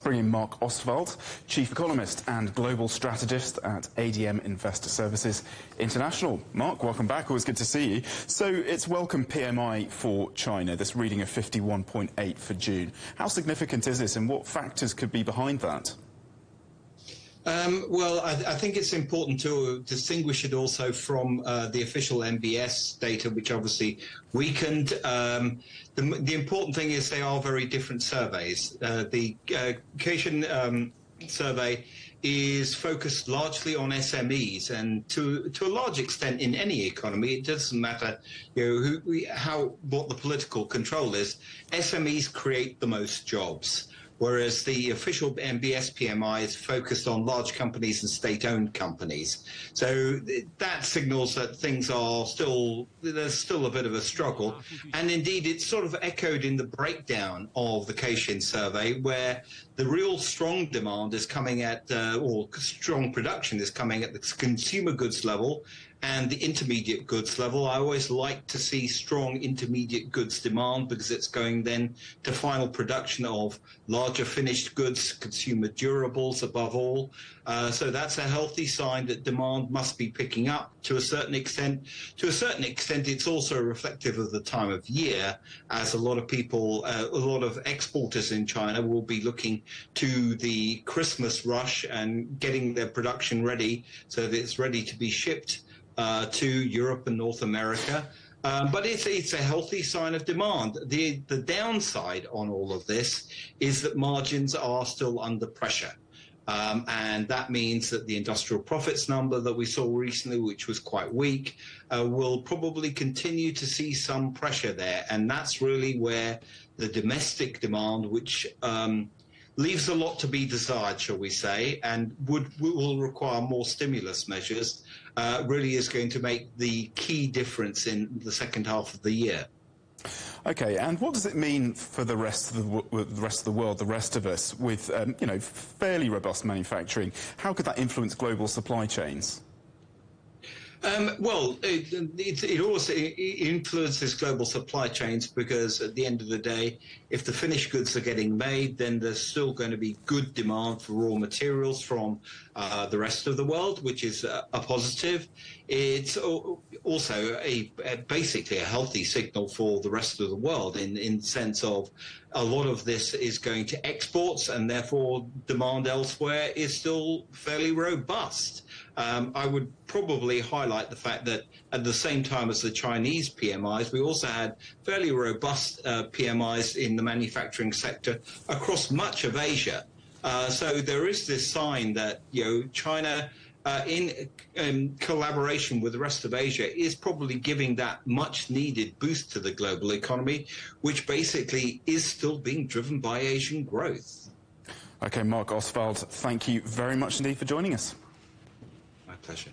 bring in Marc Ostwald, Chief Economist and Global Strategist at ADM Investor Services International. Marc, welcome back. Always good to see you. So it's welcome PMI for China, this reading of 51.8 for June. How significant is this and what factors could be behind that? Well, I think it's important to distinguish it also from the official MBS data, which obviously weakened. The important thing is they are very different surveys. The Caixin survey is focused largely on SMEs, and to a large extent in any economy, it doesn't matter what the political control is. SMEs create the most jobs, whereas the official MBS PMI is focused on large companies and state-owned companies. So that signals that things are there's still a bit of a struggle. And indeed, it's sort of echoed in the breakdown of the Caixin survey, where the real strong demand is coming at, or strong production is coming at the consumer goods level and the intermediate goods level. I always like to see strong intermediate goods demand because it's going then to final production of larger finished goods, consumer durables above all. So that's a healthy sign that demand must be picking up to a certain extent. To a certain extent, it's also reflective of the time of year, as a lot of people, a lot of exporters in China will be looking to the Christmas rush and getting their production ready so that it's ready to be shipped to Europe and North America. But it's a healthy sign of demand. The downside on all of this is that margins are still under pressure. And that means that the industrial profits number that we saw recently, which was quite weak, will probably continue to see some pressure there. And that's really where the domestic demand, which leaves a lot to be desired, shall we say, and will require more stimulus measures, really is going to make the key difference in the second half of the year. Okay, and what does it mean for the rest of the world, the rest of us, with fairly robust manufacturing? How could that influence global supply chains? Well, it also influences global supply chains because at the end of the day, if the finished goods are getting made, then there's still going to be good demand for raw materials from the rest of the world, which is a positive. It's also basically a healthy signal for the rest of the world in the sense of a lot of this is going to exports, and therefore demand elsewhere is still fairly robust. I would probably highlight the fact that at the same time as the Chinese PMIs, we also had fairly robust PMIs in the manufacturing sector across much of Asia. So there is this sign that China, in collaboration with the rest of Asia, is probably giving that much-needed boost to the global economy, which basically is still being driven by Asian growth. Okay, Marc Ostwald, thank you very much indeed for joining us. My pleasure.